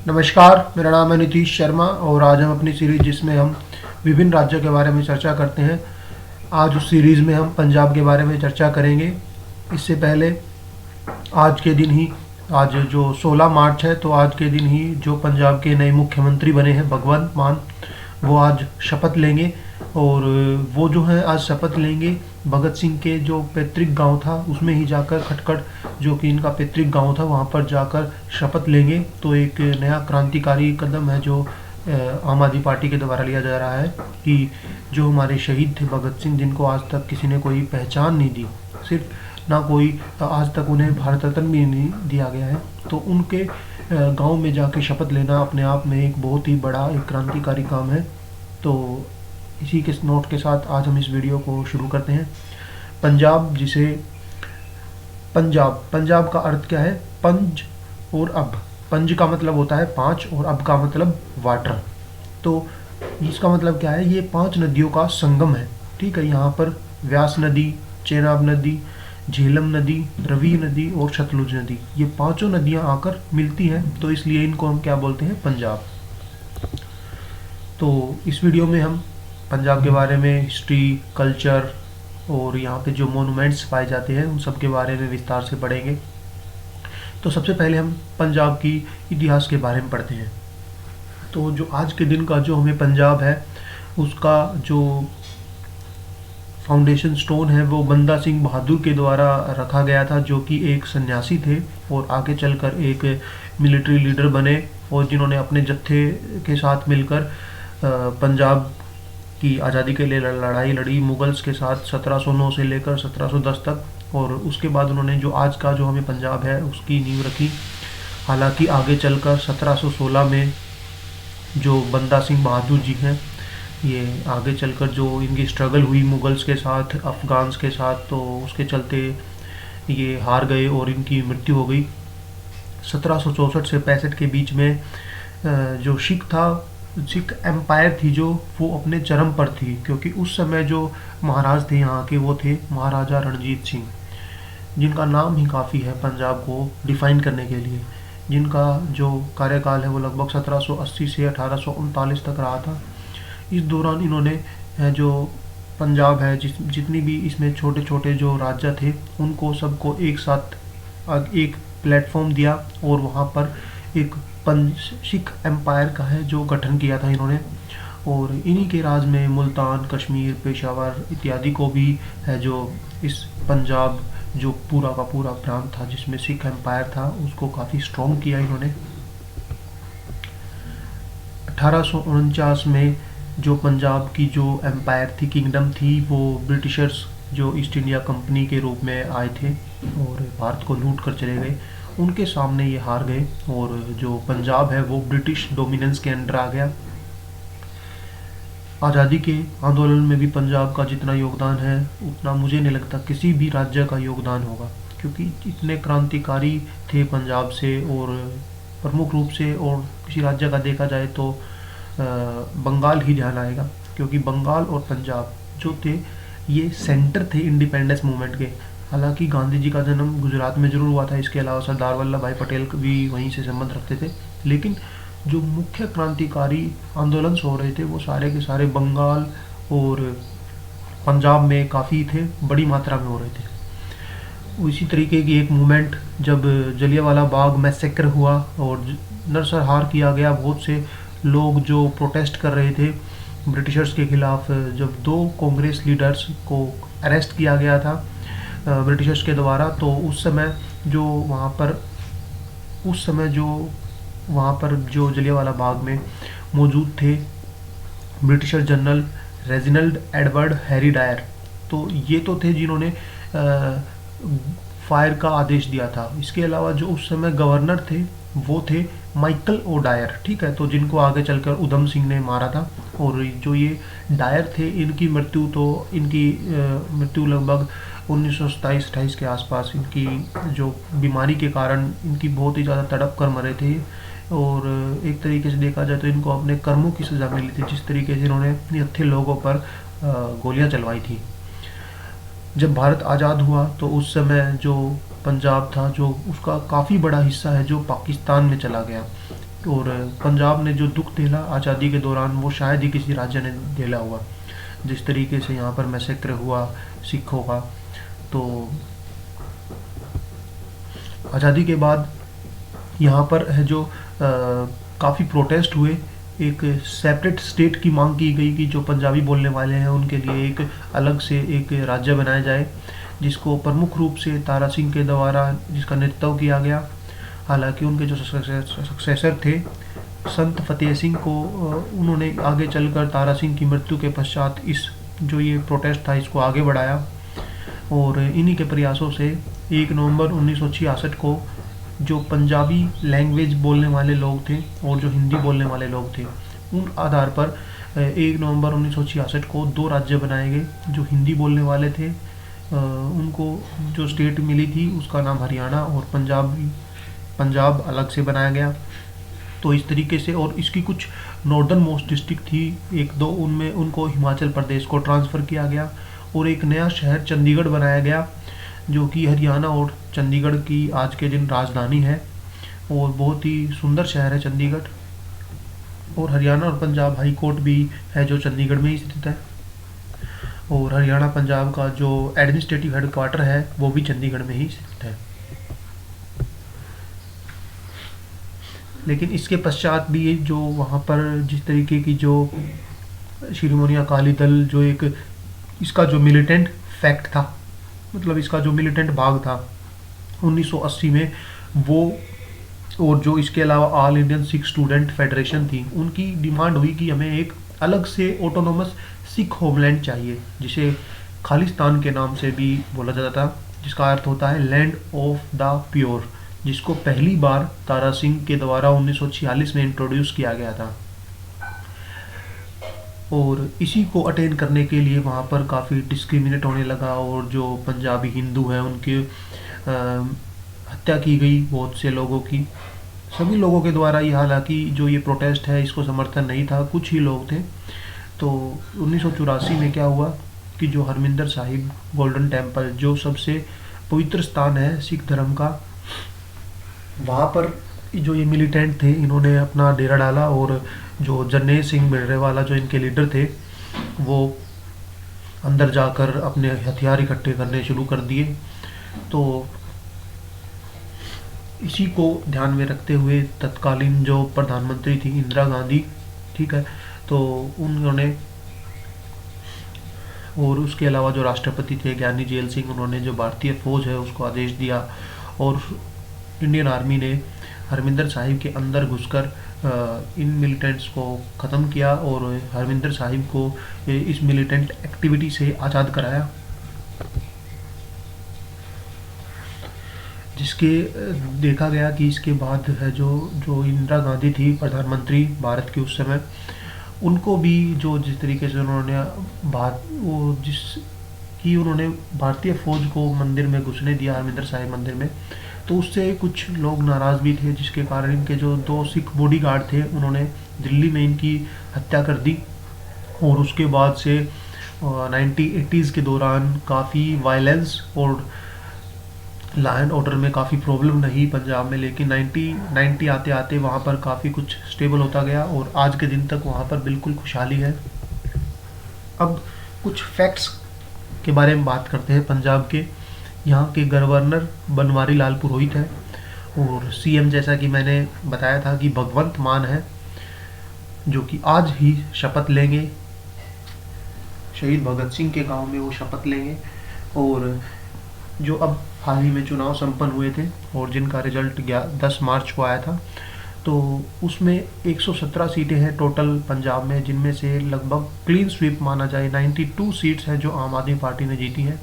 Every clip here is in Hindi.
नमस्कार, मेरा नाम है नीतीश शर्मा और आज हम अपनी सीरीज जिसमें हम विभिन्न राज्यों के बारे में चर्चा करते हैं। आज उस सीरीज़ में हम पंजाब के बारे में चर्चा करेंगे। इससे पहले आज के दिन ही, आज जो 16 मार्च है, तो आज के दिन ही जो पंजाब के नए मुख्यमंत्री बने हैं भगवंत मान, वो आज शपथ लेंगे। और वो जो है आज शपथ लेंगे भगत सिंह के जो पैतृक गांव था उसमें ही जाकर, खटखड़ जो कि इनका पैतृक गांव था, वहां पर जाकर शपथ लेंगे। तो एक नया क्रांतिकारी कदम है जो आम आदमी पार्टी के द्वारा लिया जा रहा है कि जो हमारे शहीद थे भगत सिंह, जिनको आज तक किसी ने कोई पहचान नहीं दी, सिर्फ ना कोई आज तक उन्हें भारत रत्न भी नहीं दिया गया है, तो उनके गांव में जाके शपथ लेना अपने आप में एक बहुत ही बड़ा एक क्रांतिकारी काम है। तो इसी के नोट के साथ आज हम इस वीडियो को शुरू करते हैं। पंजाब, जिसे पंजाब का अर्थ क्या है? पंज और अब। पंज का मतलब होता है पांच और अब का मतलब वाटर। तो इसका मतलब क्या है? ये 5 नदियों का संगम है। ठीक है, यहाँ पर व्यास नदी, चेनाब नदी, झेलम नदी, रवि नदी और सतलुज नदी, ये 5 नदियाँ आकर मिलती हैं, तो इसलिए इनको हम क्या बोलते हैं? पंजाब। तो इस वीडियो में हम पंजाब के बारे में, हिस्ट्री, कल्चर और यहाँ पे जो मोनूमेंट्स पाए जाते हैं उन सब के बारे में विस्तार से पढ़ेंगे। तो सबसे पहले हम पंजाब की इतिहास के बारे में पढ़ते हैं। तो जो आज के दिन का जो हमें पंजाब है उसका जो फाउंडेशन स्टोन है वो बंदा सिंह बहादुर के द्वारा रखा गया था, जो कि एक सन्यासी थे और आगे चलकर एक मिलिट्री लीडर बने और जिन्होंने अपने जत्थे के साथ मिलकर पंजाब की आज़ादी के लिए लड़ाई लड़ी मुगल्स के साथ 1709 से लेकर 1710 तक। और उसके बाद उन्होंने जो आज का जो हमें पंजाब है उसकी नींव रखी। हालांकि आगे चलकर 1716 में जो बंदा सिंह बहादुर जी हैं, ये आगे चलकर जो इनकी स्ट्रगल हुई मुगल्स के साथ, अफगान्स के साथ, तो उसके चलते ये हार गए और इनकी मृत्यु हो गई। 1764 से 65 के बीच में जो सिख एम्पायर थी जो, वो अपने चरम पर थी, क्योंकि उस समय जो महाराज थे यहाँ के वो थे महाराजा रणजीत सिंह, जिनका नाम ही काफ़ी है पंजाब को डिफाइन करने के लिए। जिनका जो कार्यकाल है वो लगभग 1780 से 1839 तक रहा था। इस दौरान इन्होंने जो पंजाब है, जितनी भी इसमें छोटे छोटे जो राज्य थे उनको सबको एक साथ एक प्लेटफॉर्म दिया और वहाँ पर एक सिख एम्पायर का है जो गठन किया था इन्होंने। और इन्हीं के राज में मुल्तान, कश्मीर, पेशावर इत्यादि को भी है जो इस पंजाब जो पूरा का पूरा प्रांत था जिसमें सिख एम्पायर था उसको काफ़ी स्ट्रॉन्ग किया इन्होंने। 1849 में जो पंजाब की जो एम्पायर थी, किंगडम थी, वो ब्रिटिशर्स जो ईस्ट इंडिया कंपनी के रूप में आए थे और भारत को लूट कर चले गए, उनके सामने ये हार गए और जो पंजाब है वो ब्रिटिश डोमिनेंस के अंडर आ गया। आज़ादी के आंदोलन में भी पंजाब का जितना योगदान है उतना मुझे नहीं लगता किसी भी राज्य का योगदान होगा, क्योंकि इतने क्रांतिकारी थे पंजाब से। और प्रमुख रूप से और किसी राज्य का देखा जाए तो बंगाल ही ध्यान आएगा, क्योंकि बंगाल और पंजाब जो थे ये सेंटर थे इंडिपेंडेंस मूवमेंट के। हालांकि गांधी जी का जन्म गुजरात में जरूर हुआ था, इसके अलावा सरदार वल्लभ भाई पटेल भी वहीं से संबंध रखते थे, लेकिन जो मुख्य क्रांतिकारी आंदोलन हो रहे थे वो सारे के सारे बंगाल और पंजाब में काफ़ी थे, बड़ी मात्रा में हो रहे थे। इसी तरीके की एक मूवमेंट जब जलियांवाला बाग मैसेकर हुआ और नरसंहार किया गया, बहुत से लोग जो प्रोटेस्ट कर रहे थे ब्रिटिशर्स के खिलाफ, जब 2 कांग्रेस लीडर्स को अरेस्ट किया गया था ब्रिटिशर्स के द्वारा, तो उस समय जो वहाँ पर जो जलियांवाला बाग में मौजूद थे britisher general Reginald Edward Harry Dyer, तो ये तो थे जिन्होंने फायर का आदेश दिया था। इसके अलावा जो उस समय गवर्नर थे वो थे माइकल ओ डायर, ठीक है, तो जिनको आगे चलकर उधम सिंह ने मारा था। और जो ये डायर थे इनकी मृत्यु लगभग 1927-28 के आसपास, इनकी जो बीमारी के कारण इनकी बहुत ही ज़्यादा तड़प कर मरे थे। और एक तरीके से देखा जाए तो इनको अपने कर्मों की सज़ा मिली थी, जिस तरीके से इन्होंने निहत्थे लोगों पर गोलियां चलवाई थी। जब भारत आज़ाद हुआ तो उस समय जो पंजाब था जो उसका काफ़ी बड़ा हिस्सा है जो पाकिस्तान में चला गया। और पंजाब ने जो दुख झेला आज़ादी के दौरान वो शायद ही किसी राज्य ने झेला हुआ। जिस तरीके से यहाँ पर मैसेक्र हुआ सिखों का, तो आज़ादी के बाद यहाँ पर है जो काफ़ी प्रोटेस्ट हुए। एक सेपरेट स्टेट की मांग की गई कि जो पंजाबी बोलने वाले हैं उनके लिए एक अलग से एक राज्य बनाया जाए, जिसको प्रमुख रूप से तारा सिंह के द्वारा जिसका नेतृत्व किया गया। हालांकि उनके जो सक्सेसर थे संत फतेह सिंह को, उन्होंने आगे चलकर तारा सिंह की मृत्यु के पश्चात इस जो ये प्रोटेस्ट था इसको आगे बढ़ाया, और इन्हीं के प्रयासों से 1 नवंबर 1966 को जो पंजाबी लैंग्वेज बोलने वाले लोग थे और जो हिंदी बोलने वाले लोग थे, उन आधार पर 1 नवंबर 1966 को 2 राज्य बनाए गए। जो हिंदी बोलने वाले थे उनको जो स्टेट मिली थी उसका नाम हरियाणा, और पंजाब अलग से बनाया गया। तो इस तरीके से, और इसकी कुछ नॉर्दर्न मोस्ट डिस्ट्रिक्ट थी 1-2, उनमें उनको हिमाचल प्रदेश को ट्रांसफ़र किया गया, और एक नया शहर चंडीगढ़ बनाया गया जो कि हरियाणा और चंडीगढ़ की आज के दिन राजधानी है, और बहुत ही सुंदर शहर है चंडीगढ़। और हरियाणा और पंजाब हाई कोर्ट भी है जो चंडीगढ़ में ही स्थित है, और हरियाणा पंजाब का जो एडमिनिस्ट्रेटिव हेडक्वार्टर है वो भी चंडीगढ़ में ही स्थित है। लेकिन इसके पश्चात भी जो वहाँ पर जिस तरीके की जो शिरोमणि अकाली दल जो एक इसका जो मिलिटेंट फैक्ट था, मतलब इसका जो मिलिटेंट भाग था 1980 में वो, और जो इसके अलावा all Indian Sikh student federation थी, उनकी डिमांड हुई कि हमें एक अलग से ऑटोनोमस सिख होमलैंड चाहिए, जिसे खालिस्तान के नाम से भी बोला जाता था, जिसका अर्थ होता है लैंड ऑफ द प्योर, जिसको पहली बार तारा सिंह के द्वारा 1946 में इंट्रोड्यूस किया गया था। और इसी को अटेन करने के लिए वहाँ पर काफ़ी डिस्क्रिमिनेट होने लगा, और जो पंजाबी हिंदू हैं उनकी हत्या की गई बहुत से लोगों की, सभी लोगों के द्वारा ही। हालांकि जो ये प्रोटेस्ट है इसको समर्थन नहीं था, कुछ ही लोग थे। तो 1984 में क्या हुआ कि जो हरमिंदर साहिब गोल्डन टेम्पल जो सबसे पवित्र स्थान है सिख धर्म का, वहाँ पर जो ये मिलिटेंट थे इन्होंने अपना डेरा डाला, और जो जरनैल सिंह भिंडरावाला जो इनके लीडर थे वो अंदर जाकर अपने हथियार इकट्ठे करने शुरू कर दिए। तो इसी को ध्यान में रखते हुए तत्कालीन जो प्रधानमंत्री थी इंदिरा गांधी, ठीक है, तो उन्होंने, और उसके अलावा जो राष्ट्रपति थे ज्ञानी जेल सिंह, उन्होंने जो भारतीय फौज है उसको आदेश दिया, और इंडियन आर्मी ने हरमिंदर साहिब के अंदर घुसकर इन मिलिटेंट्स को ख़त्म किया, और हरमिंदर साहिब को इस मिलिटेंट एक्टिविटी से आज़ाद कराया, जिसके देखा गया कि इसके बाद है जो इंदिरा गांधी थी प्रधानमंत्री भारत की उस समय, उनको भी जो जिस तरीके से उन्होंने उन्होंने भारतीय फौज को मंदिर में घुसने दिया, हरमिंदर साहिब मंदिर में, तो उससे कुछ लोग नाराज़ भी थे, जिसके कारण इनके जो 2 सिख बॉडीगार्ड थे उन्होंने दिल्ली में इनकी हत्या कर दी। और उसके बाद से 1980s के दौरान काफ़ी वायलेंस और लॉ एंड ऑर्डर में काफ़ी प्रॉब्लम रही पंजाब में, लेकिन 1990 आते आते वहाँ पर काफ़ी कुछ स्टेबल होता गया, और आज के दिन तक वहाँ पर बिल्कुल खुशहाली है। अब कुछ फैक्ट्स के बारे में बात करते हैं पंजाब के। यहाँ के गवर्नर बनवारी लाल पुरोहित है, और सीएम जैसा कि मैंने बताया था कि भगवंत मान है, जो कि आज ही शपथ लेंगे, शहीद भगत सिंह के गांव में वो शपथ लेंगे। और जो अब हाल ही में चुनाव संपन्न हुए थे और जिनका रिजल्ट 10 मार्च को आया था, तो उसमें 117 सीटें हैं टोटल पंजाब में, जिनमें से लगभग क्लीन स्वीप माना जाए 92 सीट्स हैं जो आम आदमी पार्टी ने जीती हैं,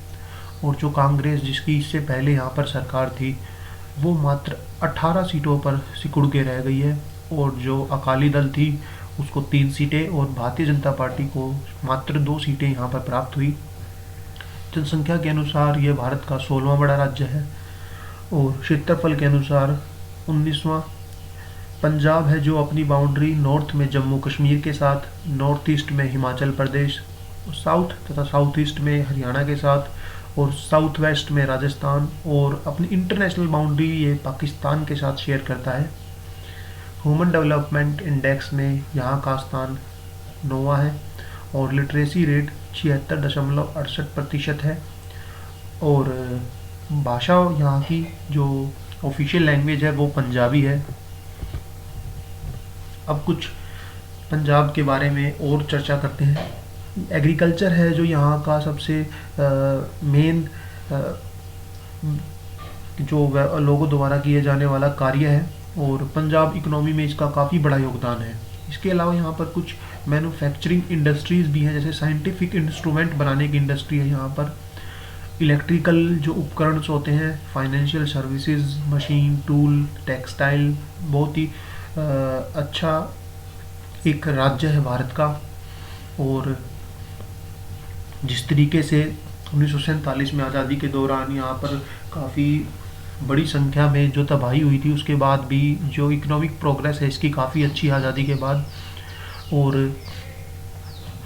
और जो कांग्रेस जिसकी इससे पहले यहाँ पर सरकार थी वो मात्र 18 सीटों पर सिकुड़ के रह गई है, और जो अकाली दल थी उसको 3 सीटें, और भारतीय जनता पार्टी को मात्र 2 सीटें यहाँ पर प्राप्त हुई। जनसंख्या के अनुसार ये भारत का 16वां बड़ा राज्य है, और क्षेत्रफल के अनुसार 19वां। पंजाब है जो अपनी बाउंड्री नॉर्थ में जम्मू कश्मीर के साथ, नॉर्थ ईस्ट में हिमाचल प्रदेश, साउथ तथा साउथ ईस्ट में हरियाणा के साथ, और साउथ वेस्ट में राजस्थान, और अपनी इंटरनेशनल बाउंड्री ये पाकिस्तान के साथ शेयर करता है। ह्यूमन डेवलपमेंट इंडेक्स में यहाँ का स्थान 9वां है और लिटरेसी रेट 76.68% है। और भाषा यहाँ की जो ऑफिशियल लैंग्वेज है वो पंजाबी है। अब कुछ पंजाब के बारे में और चर्चा करते हैं। एग्रीकल्चर है जो यहाँ का सबसे मेन जो लोगों द्वारा किए जाने वाला कार्य है और पंजाब इकोनॉमी में इसका काफ़ी बड़ा योगदान है। इसके अलावा यहाँ पर कुछ मैन्युफैक्चरिंग इंडस्ट्रीज़ भी हैं, जैसे साइंटिफिक इंस्ट्रूमेंट बनाने की इंडस्ट्री है यहाँ पर, इलेक्ट्रिकल जो उपकरण होते हैं, financial services, machine, tool, textile. बहुत ही अच्छा एक राज्य है भारत का। और जिस तरीके से 1947 में आज़ादी के दौरान यहाँ पर काफ़ी बड़ी संख्या में जो तबाही हुई थी, उसके बाद भी जो इकोनॉमिक प्रोग्रेस है इसकी काफ़ी अच्छी आज़ादी के बाद। और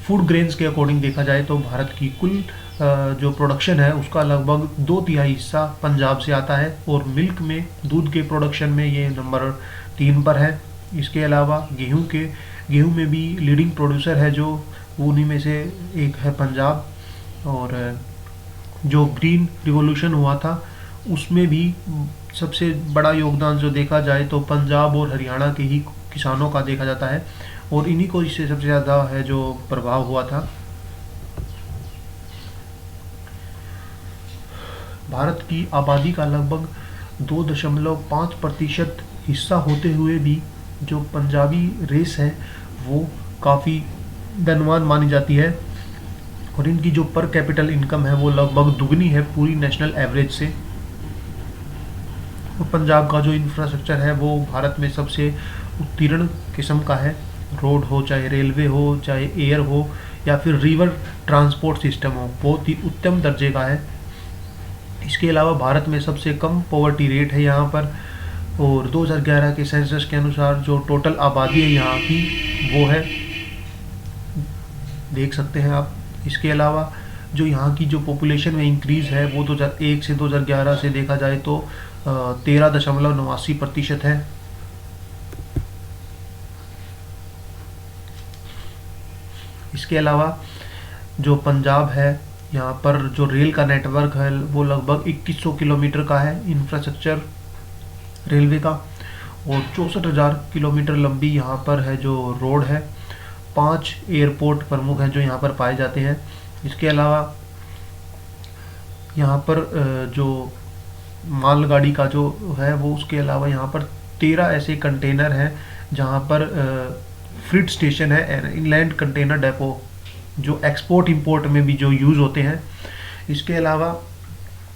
फूड ग्रेन्स के अकॉर्डिंग देखा जाए तो भारत की कुल जो प्रोडक्शन है उसका लगभग 2/3 हिस्सा पंजाब से आता है। और मिल्क में, दूध के प्रोडक्शन में ये नंबर 3 पर है। इसके अलावा गेहूं में भी लीडिंग प्रोड्यूसर है, जो उन्हीं में से एक है पंजाब। और जो ग्रीन रिवॉल्यूशन हुआ था उसमें भी सबसे बड़ा योगदान जो देखा जाए तो पंजाब और हरियाणा के ही किसानों का देखा जाता है और इन्हीं को इससे सबसे ज़्यादा है जो प्रभाव हुआ था। भारत की आबादी का लगभग 2.5% हिस्सा होते हुए भी जो पंजाबी रेस है वो काफ़ी धनवान मानी जाती है और इनकी जो पर कैपिटल इनकम है वो लगभग दुगनी है पूरी नेशनल एवरेज से। और पंजाब का जो इंफ्रास्ट्रक्चर है वो भारत में सबसे उत्तीर्ण किस्म का है। रोड हो, चाहे रेलवे हो, चाहे एयर हो या फिर रिवर ट्रांसपोर्ट सिस्टम हो, बहुत ही उत्तम दर्जे का है। इसके अलावा भारत में सबसे कम पॉवर्टी रेट है यहाँ पर। और 2011 के सेंसस के अनुसार जो टोटल आबादी है यहाँ की वो है, देख सकते हैं आप। इसके अलावा जो यहाँ की जो पॉपुलेशन में इंक्रीज़ है वो 2001 से 2011 से देखा जाए तो 13.89% है। इसके अलावा जो पंजाब है यहाँ पर जो रेल का नेटवर्क है वो लगभग 2100 किलोमीटर का है इंफ्रास्ट्रक्चर रेलवे का। और 64,000 किलोमीटर लंबी यहाँ पर है जो रोड है। 5 एयरपोर्ट प्रमुख हैं जो यहाँ पर पाए जाते हैं। इसके अलावा यहाँ पर जो मालगाड़ी का जो है वो, उसके अलावा यहाँ पर 13 ऐसे कंटेनर हैं जहाँ पर फ्रिट स्टेशन है, इनलैंड कंटेनर डेपो, जो एक्सपोर्ट इंपोर्ट में भी जो यूज़ होते हैं। इसके अलावा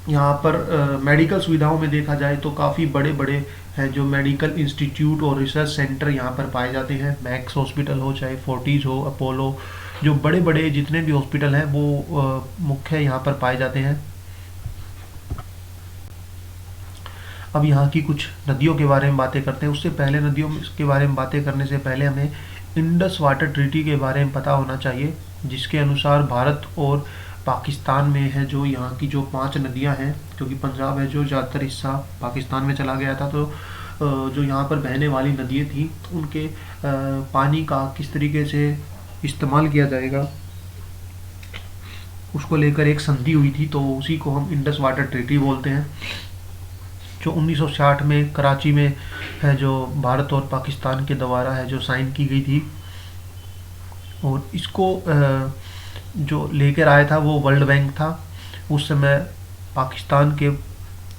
यहाँ पर मेडिकल सुविधाओं में देखा जाए तो काफ़ी बड़े बड़े हैं जो मेडिकल इंस्टीट्यूट और रिसर्च सेंटर यहाँ पर पाए जाते हैं। मैक्स हॉस्पिटल हो, चाहे फोर्टिस हो, अपोलो, जो बड़े बड़े जितने भी हॉस्पिटल हैं वो मुख्य यहाँ पर पाए जाते हैं। अब यहाँ की कुछ नदियों के बारे में बातें करते हैं। उससे पहले नदियों के बारे में बातें करने से पहले हमें इंडस वाटर ट्रीटी के बारे में पता होना चाहिए, जिसके अनुसार भारत और पाकिस्तान में है जो यहाँ की जो 5 नदियाँ हैं, क्योंकि पंजाब है जो ज़्यादातर हिस्सा पाकिस्तान में चला गया था, तो जो यहाँ पर बहने वाली नदियाँ थी उनके पानी का किस तरीके से इस्तेमाल किया जाएगा उसको लेकर एक संधि हुई थी, तो उसी को हम इंडस वाटर ट्रीटी बोलते हैं, जो 1960 में कराची में है जो भारत और पाकिस्तान के द्वारा है जो साइन की गई थी। और इसको जो लेकर आया था वो वर्ल्ड बैंक था। उस समय पाकिस्तान के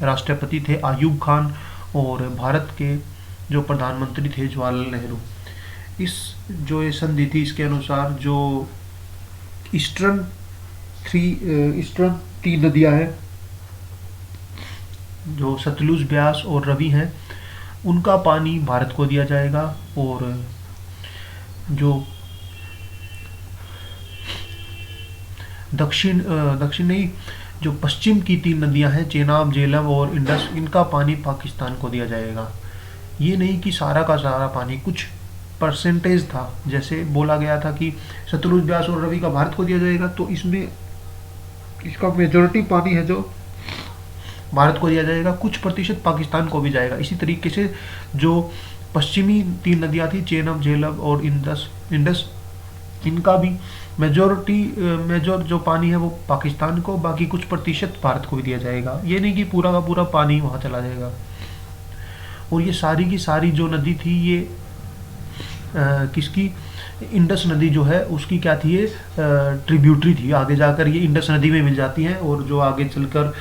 राष्ट्रपति थे आयूब खान और भारत के जो प्रधानमंत्री थे जवाहरलाल नेहरू। इस जो ये संधि थी इसके अनुसार जो ईस्टर्न 3 नदियाँ हैं जो सतलुज, ब्यास और रवि हैं, उनका पानी भारत को दिया जाएगा। और जो दक्षिण नहीं, जो पश्चिम की 3 नदियां हैं चेनाब, झेलम और इंडस, इनका पानी पाकिस्तान को दिया जाएगा। ये नहीं कि सारा का सारा पानी, कुछ परसेंटेज था, जैसे बोला गया था कि सतलुज, ब्यास और रवि का भारत को दिया जाएगा, तो इसमें इसका मेजॉरिटी पानी है जो भारत को दिया जाएगा, कुछ प्रतिशत पाकिस्तान को भी जाएगा। इसी तरीके से जो पश्चिमी 3 नदियाँ थी, चेनाब, झेलम और इंडस इंडस। इनका भी मेजर जो पानी है वो पाकिस्तान को, बाकी कुछ प्रतिशत भारत को भी दिया जाएगा। ये नहीं कि पूरा का पूरा पानी वहाँ चला जाएगा। और ये सारी की सारी जो नदी थी ये किसकी, इंडस नदी जो है उसकी क्या थी, ये ट्रिब्यूटरी थी। आगे जाकर ये इंडस नदी में मिल जाती हैं और जो आगे चलकर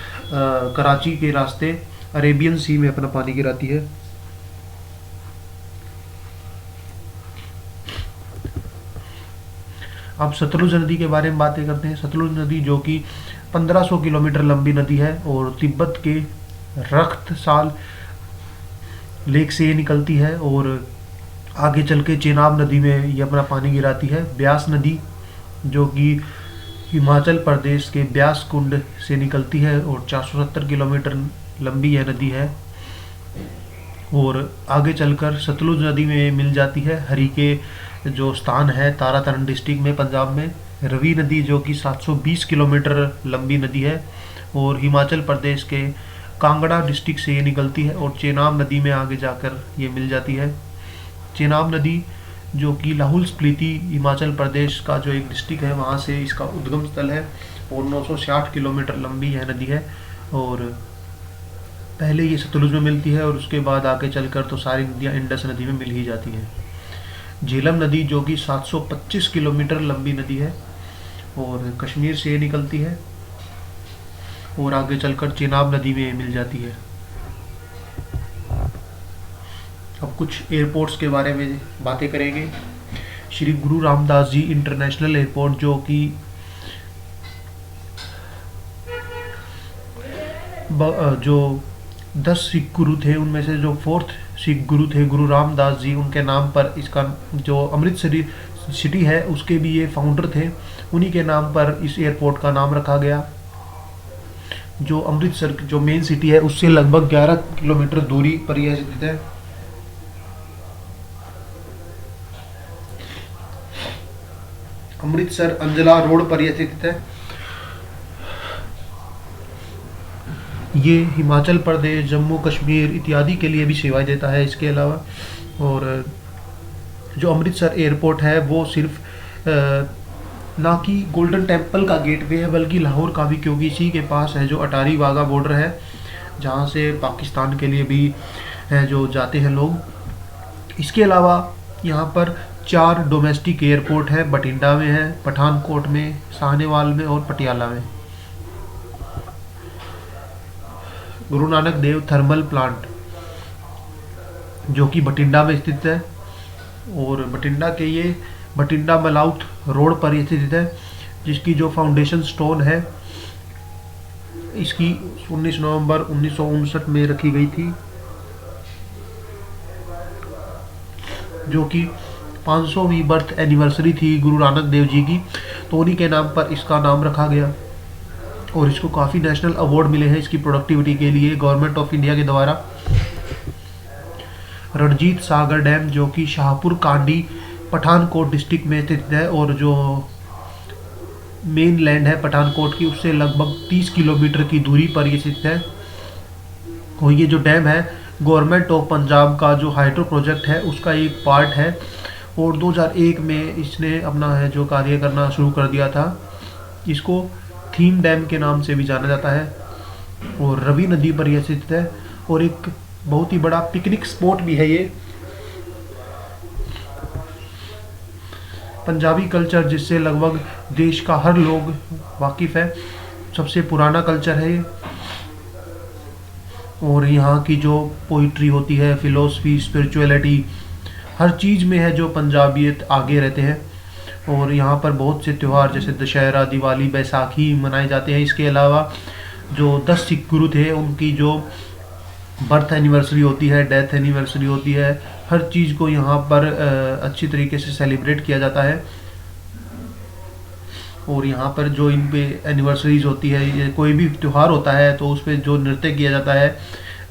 कराची के रास्ते अरेबियन सी में अपना पानी गिराती है। अब सतलुज नदी के बारे में बातें करते हैं। सतलुज नदी जो कि 1500 किलोमीटर लंबी नदी है और तिब्बत के रख्त साल लेक से ये निकलती है और आगे चल के चेनाब नदी में ये अपना पानी गिराती है। ब्यास नदी जो कि हिमाचल प्रदेश के ब्यास कुंड से निकलती है और 470 किलोमीटर लंबी यह नदी है और आगे चलकर सतलुज नदी में मिल जाती है। हरीके जो स्थान है तारातरण डिस्ट्रिक्ट में, पंजाब में। रवि नदी जो कि 720 किलोमीटर लंबी नदी है और हिमाचल प्रदेश के कांगड़ा डिस्ट्रिक्ट से ये निकलती है और चेनाब नदी में आगे जाकर ये मिल जाती है। चेनाब नदी जो कि लाहौल स्पीति हिमाचल प्रदेश का जो एक डिस्ट्रिक्ट है वहाँ से इसका उद्गम स्थल है और 960 किलोमीटर लंबी यह नदी है। और पहले ये सतलुज में मिलती है और उसके बाद आगे चलकर तो सारी नदियाँ इंडस नदी में मिल ही जाती हैं। झेलम नदी जो कि 725 किलोमीटर लंबी नदी है और कश्मीर से निकलती है और आगे चलकर चेनाब नदी में मिल जाती है। अब कुछ एयरपोर्ट्स के बारे में बातें करेंगे। श्री गुरु रामदास जी इंटरनेशनल एयरपोर्ट जो कि जो 10 सिख गुरु थे उनमें से जो 4th सिख गुरु थे गुरु रामदास जी, उनके नाम पर इसका जो अमृतसर सिटी है उसके भी ये फाउंडर थे। उन्हीं के नाम पर इस एयरपोर्ट का नाम रखा गया। जो अमृतसर जो मेन सिटी है उससे लगभग 11 किलोमीटर दूरी पर यह स्थित है। अमृतसर अंजला रोड पर यह स्थित है। ये हिमाचल प्रदेश, जम्मू कश्मीर इत्यादि के लिए भी सेवाएं देता है। इसके अलावा और जो अमृतसर एयरपोर्ट है वो सिर्फ ना कि गोल्डन टेम्पल का गेटवे है बल्कि लाहौर का भी, क्योंकि इसी के पास है जो अटारी वाघा बॉर्डर है जहाँ से पाकिस्तान के लिए भी है जो जाते हैं लोग। इसके अलावा यहाँ पर 4 डोमेस्टिक एयरपोर्ट है, बठिंडा में है, पठानकोट में, साहनेवाल में और पटियाला में। गुरु नानक देव थर्मल प्लांट जो कि बठिंडा में स्थित है और बठिंडा के ये बठिंडा मलाउथ रोड पर स्थित है, जिसकी जो फाउंडेशन स्टोन है इसकी 19 नवंबर 1959 में रखी गई थी, जो कि 500वीं बर्थ एनिवर्सरी थी गुरु नानक देव जी की, तो उन्हीं के नाम पर इसका नाम रखा गया। और इसको काफ़ी नेशनल अवार्ड मिले हैं इसकी प्रोडक्टिविटी के लिए गवर्नमेंट ऑफ इंडिया के द्वारा। रणजीत सागर डैम जो कि शाहपुर कांडी पठानकोट डिस्ट्रिक्ट में स्थित है और जो मेन लैंड है पठानकोट की उससे लगभग 30 किलोमीटर की दूरी पर ये स्थित है। और ये जो डैम है गवर्नमेंट ऑफ पंजाब का जो हाइड्रो प्रोजेक्ट है उसका एक पार्ट है और 2001 में इसने अपना है जो कार्य करना शुरू कर दिया था। इसको थीम डैम के नाम से भी जाना जाता है और रवि नदी पर यह स्थित है और एक बहुत ही बड़ा पिकनिक स्पॉट भी है ये। पंजाबी कल्चर जिससे लगभग देश का हर लोग वाकिफ है, सबसे पुराना कल्चर है ये। और यहाँ की जो पोइट्री होती है, फिलोसफी, स्पिरिचुअलिटी, हर चीज़ में है जो पंजाबियत आगे रहते हैं। और यहाँ पर बहुत से त्यौहार जैसे दशहरा, दिवाली, बैसाखी मनाए जाते हैं। इसके अलावा जो 10 सिख गुरु थे उनकी जो बर्थ एनिवर्सरी होती है, डेथ एनिवर्सरी होती है, हर चीज़ को यहाँ पर अच्छी तरीके से सेलिब्रेट किया जाता है। और यहाँ पर जो इन पे एनिवर्सरीज होती है, ये कोई भी त्यौहार होता है तो उस पर जो नृत्य किया जाता है,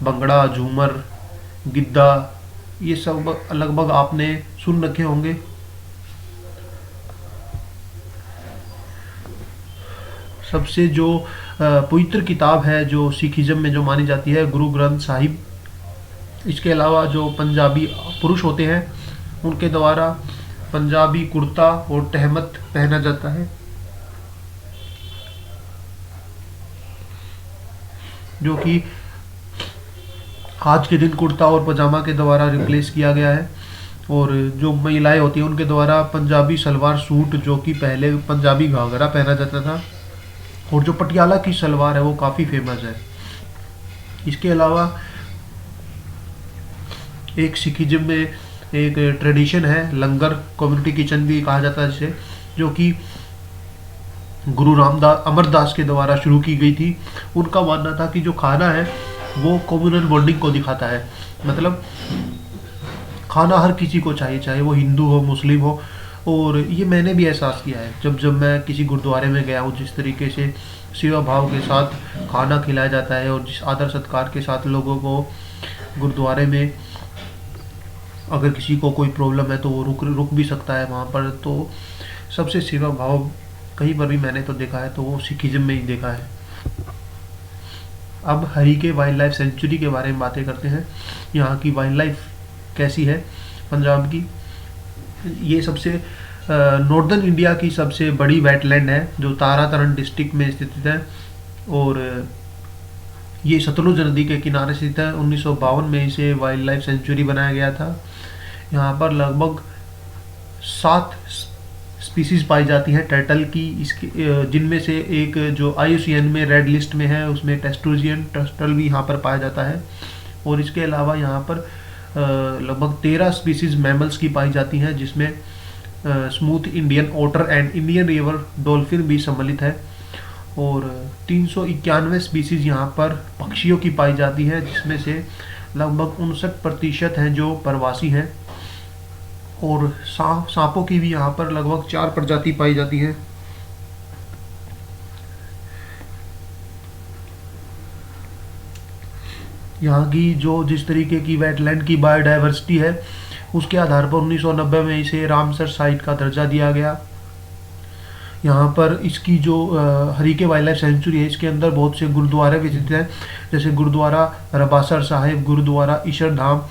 भंगड़ा, झूमर, गिद्दा, ये सब लगभग आपने सुन रखे होंगे। सबसे जो पवित्र किताब है जो सिखिज्म में जो मानी जाती है, गुरु ग्रंथ साहिब, इसके अलावा जो पंजाबी पुरुष होते हैं उनके द्वारा पंजाबी कुर्ता और तहमत पहना जाता है, जो कि आज के दिन कुर्ता और पजामा के द्वारा रिप्लेस किया गया है। और जो महिलाएं होती हैं उनके द्वारा पंजाबी सलवार सूट, जो कि पहले पंजाबी घाघरा पहना जाता था, और जो पटियाला की सलवार है वो काफ़ी फेमस है। इसके अलावा एक सिखिज्म में एक ट्रेडिशन है, लंगर कम्युनिटी किचन भी कहा जाता है जिसे, जो कि गुरु रामदास अमरदास के द्वारा शुरू की गई थी। उनका मानना था कि जो खाना है वो कम्युनल बॉन्डिंग को दिखाता है, मतलब खाना हर किसी को चाहिए, चाहे वो हिंदू हो मुस्लिम हो। और ये मैंने भी एहसास किया है जब जब मैं किसी गुरुद्वारे में गया हूँ, जिस तरीके से सेवा भाव के साथ खाना खिलाया जाता है और जिस आदर सत्कार के साथ लोगों को गुरुद्वारे में, अगर किसी को कोई प्रॉब्लम है तो वो रुक भी सकता है वहाँ पर। तो सबसे सेवा भाव कहीं पर भी मैंने तो देखा है तो वो सिखिज्म में ही देखा है। अब हरीके वाइल्ड लाइफ सेंचुरी के बारे में बातें करते हैं। यहाँ की वाइल्ड लाइफ कैसी है पंजाब की? ये सबसे नॉर्दर्न इंडिया की सबसे बड़ी वेटलैंड है, जो तारातरण डिस्ट्रिक्ट में स्थित है। और ये सतलुज नदी के किनारे स्थित है। 1952 में इसे वाइल्ड लाइफ सेंचुरी बनाया गया था। यहाँ पर लगभग 7 स्पीसीज पाई जाती हैं टर्टल की, इसके जिनमें से एक जो IUCN में रेड लिस्ट में है उसमें टेस्टोजियन टर्टल भी यहाँ पर पाया जाता है। और इसके अलावा यहाँ पर लगभग 13 स्पीसीज मैमल्स की पाई जाती हैं, जिसमें smooth Indian otter and Indian river dolphin भी सम्मिलित है। और 391 स्पीसीज यहाँ पर पक्षियों की पाई जाती है, जिसमें से लगभग 59% हैं जो प्रवासी हैं। और सांपों की भी यहाँ पर लगभग 4 प्रजाति पाई जाती हैं। यहाँ की जो जिस तरीके की वेटलैंड की बायोडाइवर्सिटी है उसके आधार पर 1990 में इसे रामसर साइट का दर्जा दिया गया। यहाँ पर इसकी जो हरीके वाइल्ड लाइफ सेंचुरी है, इसके अंदर बहुत से गुरुद्वारे भी स्थित हैं, जैसे गुरुद्वारा रबासर साहिब, गुरुद्वारा ईशर धाम।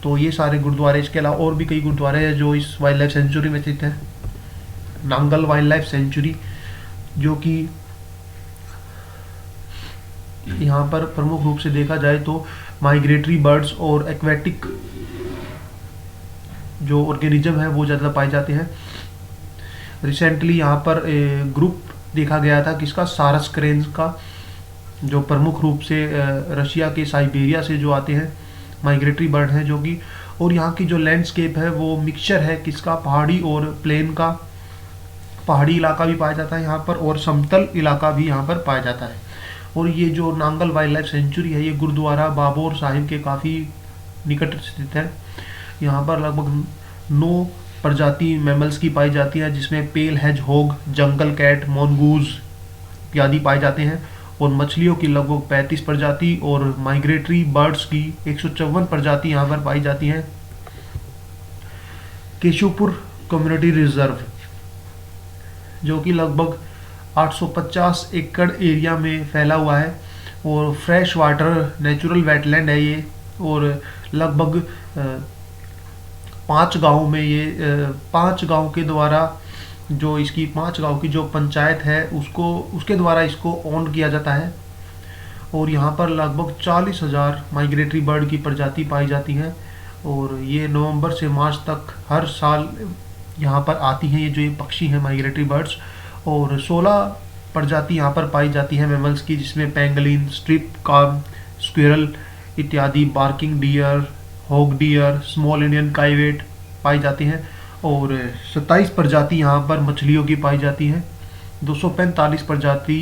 तो ये सारे गुरुद्वारे, इसके अलावा और भी कई गुरुद्वारे हैं जो इस वाइल्ड लाइफ सेंचुरी में स्थित हैं। नांगल वाइल्ड लाइफ सेंचुरी, जो कि यहाँ पर प्रमुख रूप से देखा जाए तो माइग्रेटरी बर्ड्स और एक्वेटिक जो ऑर्गेनिज्म है वो ज़्यादा पाए जाते हैं। रिसेंटली यहाँ पर ग्रुप देखा गया था किसका, सारस क्रेन्स का, जो प्रमुख रूप से रशिया के साइबेरिया से जो आते हैं, माइग्रेटरी बर्ड हैं जो कि। और यहाँ की जो लैंडस्केप है वो मिक्सचर है किसका, पहाड़ी और प्लेन का। पहाड़ी इलाका भी पाया जाता है यहाँ पर और समतल इलाका भी यहाँ पर पाया जाता है। और ये जो नांगल वाइल्ड लाइफ सेंचुरी है ये गुरुद्वारा बाबोर साहिब के काफ़ी निकट स्थित है। यहाँ पर लगभग 9 प्रजाति मैमल्स की पाई जाती है, जिसमें पेल हेजहॉग, जंगल कैट, मोनगूज इत्यादि पाए जाते हैं। और मछलियों की लगभग 35 प्रजाति और माइग्रेटरी बर्ड्स की 154 प्रजाति यहाँ पर पाई जाती हैं। केशवपुर कम्युनिटी रिजर्व, जो कि लगभग 850 एकड़ एरिया में फैला हुआ है और फ्रेश वाटर नेचुरल वेटलैंड है ये। और लगभग 5 गाँव में ये 5 गाँव के द्वारा जो इसकी 5 गाँव की जो पंचायत है उसके द्वारा इसको ओन किया जाता है। और यहाँ पर लगभग 40,000 माइग्रेटरी बर्ड की प्रजाति पाई जाती हैं। और ये नवंबर से मार्च तक हर साल यहाँ पर आती हैं, ये जो ये पक्षी हैं माइग्रेटरी बर्ड्स। और 16 प्रजाति यहाँ पर पाई जाती है मैमल्स की, जिसमें पेंगलिन, स्ट्रिप काम, स्क्विरल इत्यादि, barking deer, hog deer, small Indian civet पाई जाती हैं। और 27 प्रजाति यहाँ पर मछलियों की पाई जाती हैं। 245 प्रजाति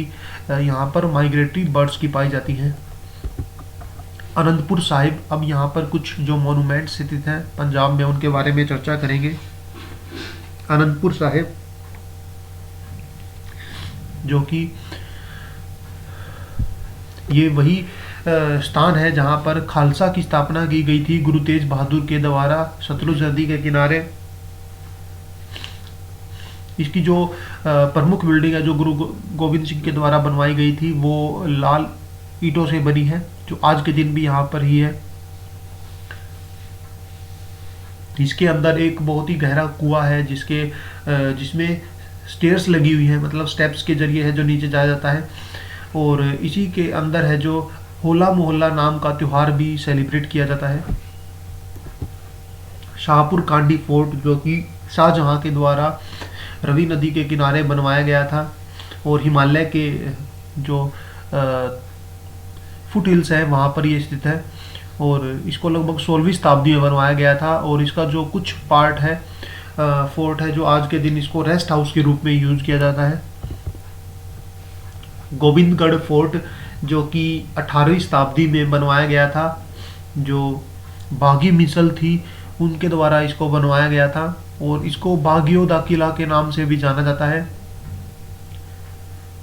यहाँ पर माइग्रेटरी बर्ड्स की पाई जाती हैं। अनंतपुर साहिब, अब यहाँ पर कुछ जो मोनूमेंट स्थित हैं पंजाब में उनके बारे में चर्चा करेंगे। अनंतपुर साहिब जो कि ये वही स्थान है जहाँ पर खालसा की स्थापना की गई थी गुरु तेज बहादुर के द्वारा सतलुज नदी के किनारे। इसकी जो प्रमुख बिल्डिंग है जो गुरु गोविंद सिंह के द्वारा बनवाई गई थी वो लाल ईंटों से बनी है, जो आज के दिन भी यहाँ पर ही है। इसके अंदर एक बहुत ही गहरा कुआं है जिसमें स्टेयर्स लगी हुई है, मतलब स्टेप्स के जरिए है जो नीचे जाया जाता है। और इसी के अंदर है जो होला मोहल्ला नाम का त्यौहार भी सेलिब्रेट किया जाता है। शाहपुर कांडी फोर्ट जो कि शाहजहां के द्वारा रवि नदी के किनारे बनवाया गया था और हिमालय के जो फुट हिल्स है वहाँ पर ये स्थित है। और इसको लगभग 16वीं शताब्दी में बनवाया गया था। और इसका जो कुछ पार्ट है फोर्ट है जो आज के दिन इसको रेस्ट हाउस के रूप में यूज किया जाता है। गोविंदगढ़ फोर्ट जो कि 18वीं शताब्दी में बनवाया गया था, जो बागी मिसल थी उनके द्वारा इसको बनवाया गया था और इसको बागियो दा किला के नाम से भी जाना जाता है।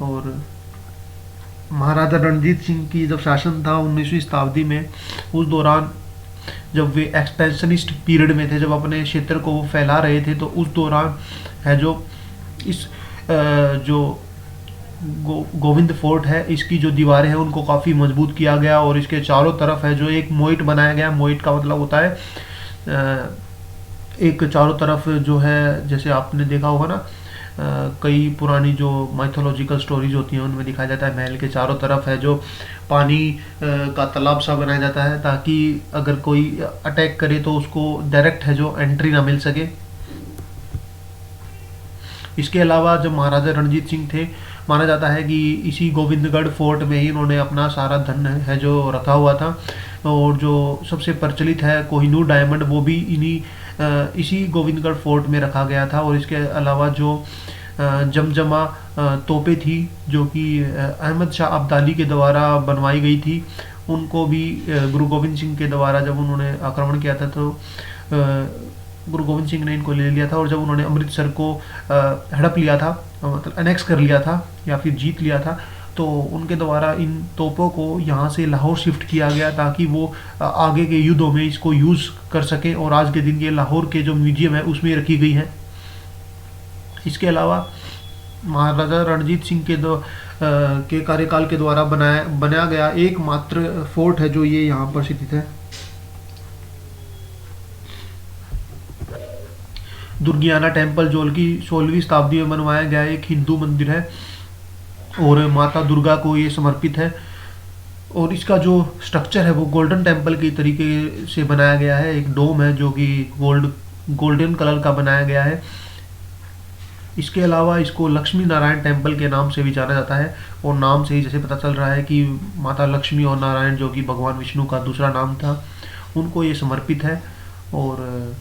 और महाराजा रणजीत सिंह की जब शासन था 19वीं शताब्दी में, उस दौरान जब वे एक्सपेंशनिस्ट पीरियड में थे, जब अपने क्षेत्र को वो फैला रहे थे, तो उस दौरान है जो इस जो गोविंद फोर्ट है इसकी जो दीवारें हैं उनको काफ़ी मजबूत किया गया और इसके चारों तरफ है जो एक मोइट बनाया गया। मोइट का मतलब होता है एक चारों तरफ जो है, जैसे आपने देखा होगा ना कई पुरानी जो माइथोलॉजिकल स्टोरीज होती हैं उनमें दिखाया जाता है महल के चारों तरफ है जो पानी का तालाब सा बनाया जाता है ताकि अगर कोई अटैक करे तो उसको डायरेक्ट है जो एंट्री ना मिल सके। इसके अलावा जब महाराजा रणजीत सिंह थे, माना जाता है कि इसी गोविंदगढ़ फोर्ट में ही इन्होंने अपना सारा धन है जो रखा हुआ था। और जो सबसे प्रचलित है कोहिनूर डायमंड वो भी इसी गोविंदगढ़ फोर्ट में रखा गया था। और इसके अलावा जो जमजमा तोपें थी जो कि अहमद शाह अब्दाली के द्वारा बनवाई गई थी, उनको भी गुरु गोविंद सिंह के द्वारा जब उन्होंने आक्रमण किया था तो गुरु गोविंद सिंह ने इनको ले लिया था। और जब उन्होंने अमृतसर को हड़प लिया था, मतलब अनेक्स कर लिया था या फिर जीत लिया था, तो उनके द्वारा इन तोपों को यहाँ से लाहौर शिफ्ट किया गया ताकि वो आगे के युद्धों में इसको यूज़ कर सकें। और आज के दिन ये लाहौर के जो म्यूजियम है उसमें रखी गई है। इसके अलावा महाराजा रणजीत सिंह के कार्यकाल के द्वारा बनाया गया एकमात्र फोर्ट है जो ये यहाँ पर स्थित है। दुर्गियाना टेम्पल जो कि 16वीं शताब्दी में बनवाया गया एक हिंदू मंदिर है और माता दुर्गा को ये समर्पित है। और इसका जो स्ट्रक्चर है वो गोल्डन टेम्पल के तरीके से बनाया गया है। एक डोम है जो कि गोल्डन कलर का बनाया गया है। इसके अलावा इसको लक्ष्मी नारायण टेम्पल के नाम से भी जाना जाता है। और नाम से ही जैसे पता चल रहा है कि माता लक्ष्मी और नारायण जो कि भगवान विष्णु का दूसरा नाम था, उनको ये समर्पित है। और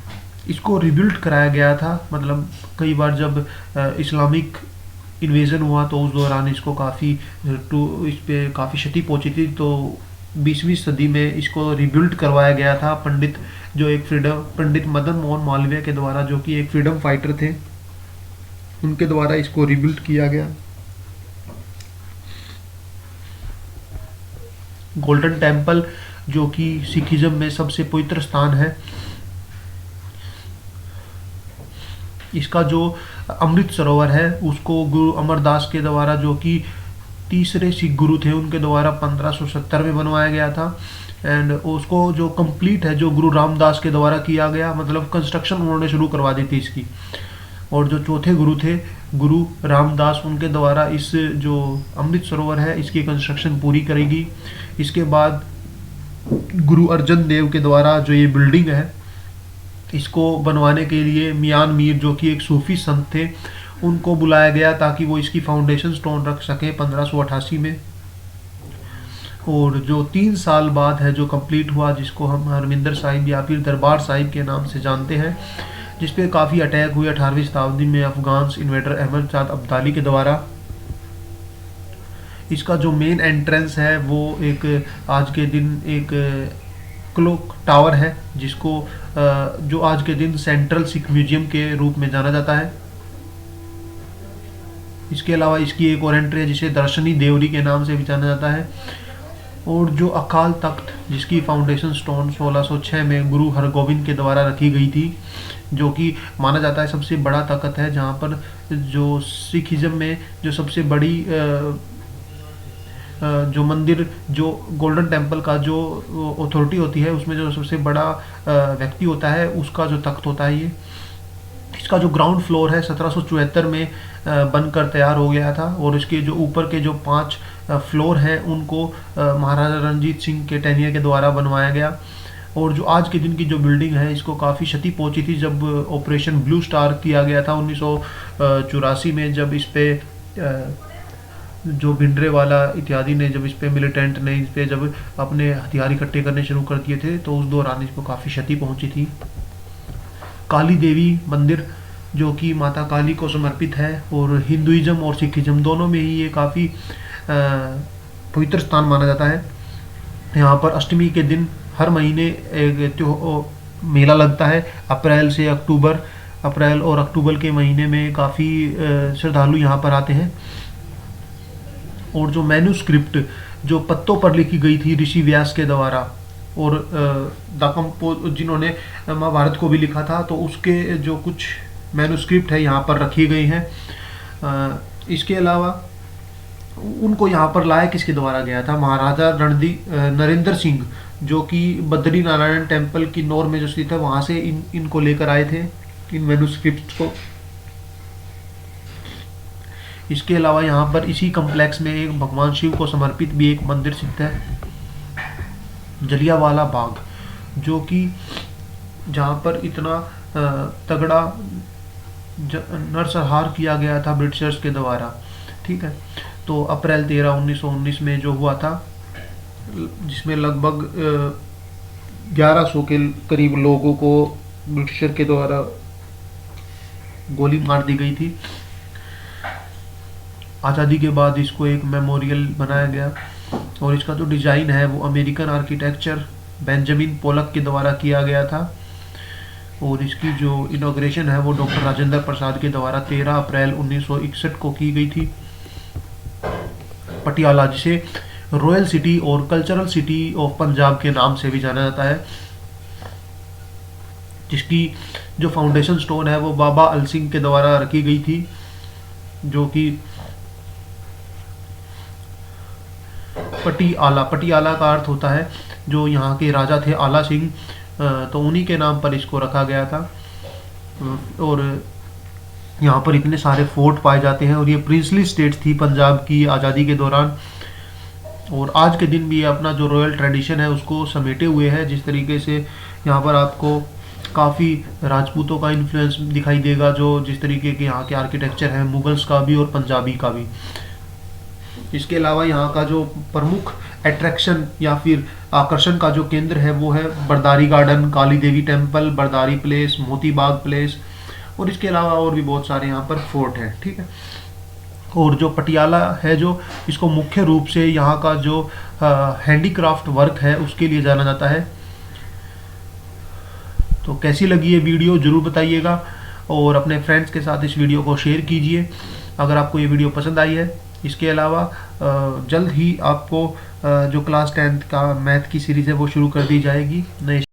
इसको रिबिल्ड कराया गया था, मतलब कई बार जब इस्लामिक इन्वेजन हुआ तो उस दौरान इसको इस पे काफ़ी क्षति पहुंची थी। तो 20वीं सदी में इसको रिबिल्ड करवाया गया था पंडित मदन मोहन मालवीय के द्वारा, जो कि एक फ्रीडम फाइटर थे, उनके द्वारा इसको रिबिल्ड किया गया। गोल्डन टेम्पल जो कि सिखिज्म में सबसे पवित्र स्थान है, इसका जो अमृत सरोवर है उसको गुरु अमरदास के द्वारा, जो कि तीसरे सिख गुरु थे, उनके द्वारा 1570 में बनवाया गया था। एंड उसको जो कंप्लीट है जो गुरु रामदास के द्वारा किया गया, मतलब कंस्ट्रक्शन उन्होंने शुरू करवा दी थी इसकी। और जो चौथे गुरु थे गुरु रामदास, उनके द्वारा इस जो अमृत सरोवर है इसकी कंस्ट्रक्शन पूरी करेगी। इसके बाद गुरु अर्जन देव के द्वारा जो ये बिल्डिंग है इसको बनवाने के लिए मियान मीर जो कि एक सूफी संत थे, उनको बुलाया गया ताकि वो इसकी फाउंडेशन स्टोन रख सकें 1588 में। और जो 3 साल बाद है जो कंप्लीट हुआ, जिसको हम हरमिंदर साहिब या फिर दरबार साहिब के नाम से जानते हैं, जिस पे काफ़ी अटैक हुए 18वीं शताब्दी में अफगान इन्वेडर अहमद शाह अब्दाली के द्वारा। इसका जो मेन एंट्रेंस है वो एक आज के दिन एक क्लॉक टावर है, जिसको जो आज के दिन सेंट्रल सिख म्यूजियम के रूप में जाना जाता है। इसके अलावा इसकी एक और एंट्री है जिसे दर्शनी देवरी के नाम से भी जाना जाता है। और जो अकाल तख्त जिसकी फाउंडेशन स्टोन 1606 में गुरु हरगोविंद के द्वारा रखी गई थी, जो कि माना जाता है सबसे बड़ा तख्त है, जहाँ पर जो सिखिज्म में जो सबसे बड़ी जो मंदिर, जो गोल्डन टेम्पल का जो अथॉरिटी होती है, उसमें जो सबसे बड़ा व्यक्ति होता है, उसका जो तख्त होता है ये। इसका जो ग्राउंड फ्लोर है 1774 में बनकर तैयार हो गया था, और इसके जो ऊपर के जो 5 फ्लोर हैं उनको महाराजा रणजीत सिंह के टेनियर के द्वारा बनवाया गया। और जो आज के दिन की जो बिल्डिंग है, इसको काफ़ी क्षति पहुंची थी जब ऑपरेशन ब्लू स्टार किया गया था 1984 में, जब इस पे जो भिंडरेवाला इत्यादि ने, जब इस पे मिलिटेंट ने इस पे जब अपने हथियार इकट्ठे करने शुरू कर दिए थे, तो उस दौरान इसको काफ़ी क्षति पहुंची थी। काली देवी मंदिर, जो कि माता काली को समर्पित है, और हिंदुइज्म और सिखिज्म दोनों में ही ये काफ़ी पवित्र स्थान माना जाता है। यहाँ पर अष्टमी के दिन हर महीने एक मेला लगता है। अप्रैल और अक्टूबर के महीने में काफ़ी श्रद्धालु यहाँ पर आते हैं। और जो मैन्युस्क्रिप्ट जो पत्तों पर लिखी गई थी ऋषि व्यास के द्वारा, और जिन्होंने महाभारत को भी लिखा था, तो उसके जो कुछ मैन्युस्क्रिप्ट है यहाँ पर रखी गई हैं। इसके अलावा उनको यहाँ पर लाया किसके द्वारा गया था? महाराजा नरेंद्र सिंह, जो कि बद्री नारायण टेम्पल की नौर में जो स्थित है, वहाँ से इनको लेकर आए थे, इन मैन्युस्क्रिप्ट को। इसके अलावा यहाँ पर इसी कम्प्लेक्स में एक भगवान शिव को समर्पित भी एक मंदिर स्थित है, जलियांवाला बाग, जो कि जहाँ पर इतना तगड़ा नरसंहार किया गया था ब्रिटिशर्स के द्वारा। ठीक है, तो अप्रैल 13, 1919 में जो हुआ था, जिसमें लगभग 1100 के करीब लोगों को ब्रिटिशर के द्वारा गोली मार दी गई थी। आज़ादी के बाद इसको एक मेमोरियल बनाया गया, और इसका जो डिज़ाइन है वो अमेरिकन आर्किटेक्चर बेंजामिन पोलक के द्वारा किया गया था। और इसकी जो इनॉग्रेशन है वो डॉक्टर राजेंद्र प्रसाद के द्वारा 13 अप्रैल 1961 को की गई थी। पटियाला, जिसे रॉयल सिटी और कल्चरल सिटी ऑफ पंजाब के नाम से भी जाना जाता है, जिसकी जो फाउंडेशन स्टोन है वो बाबा अल सिंह के द्वारा रखी गई थी, जो कि पटियाला का अर्थ होता है जो यहाँ के राजा थे आला सिंह, तो उन्हीं के नाम पर इसको रखा गया था। और यहाँ पर इतने सारे फोर्ट पाए जाते हैं, और ये प्रिंसली स्टेट थी पंजाब की आज़ादी के दौरान। और आज के दिन भी अपना जो रॉयल ट्रेडिशन है उसको समेटे हुए है। जिस तरीके से यहाँ पर आपको काफ़ी राजपूतों का इन्फ्लुएंस दिखाई देगा, जो जिस तरीके के यहाँ के आर्किटेक्चर है, मुगल्स का भी और पंजाबी का भी। इसके अलावा यहाँ का जो प्रमुख अट्रैक्शन या फिर आकर्षण का जो केंद्र है वो है बरदारी गार्डन, काली देवी temple, बरदारी place, Moti Bagh place, और इसके अलावा और भी बहुत सारे यहाँ पर फोर्ट हैं। ठीक है, और जो पटियाला है, जो इसको मुख्य रूप से यहाँ का जो हैंडीक्राफ्ट वर्क है उसके लिए जाना जाता है। तो कैसी लगी ये वीडियो ज़रूर बताइएगा, और अपने फ्रेंड्स के साथ इस वीडियो को शेयर कीजिए अगर आपको ये वीडियो पसंद आई है। इसके अलावा जल्द ही आपको जो क्लास 10th का मैथ की सीरीज़ है वो शुरू कर दी जाएगी नए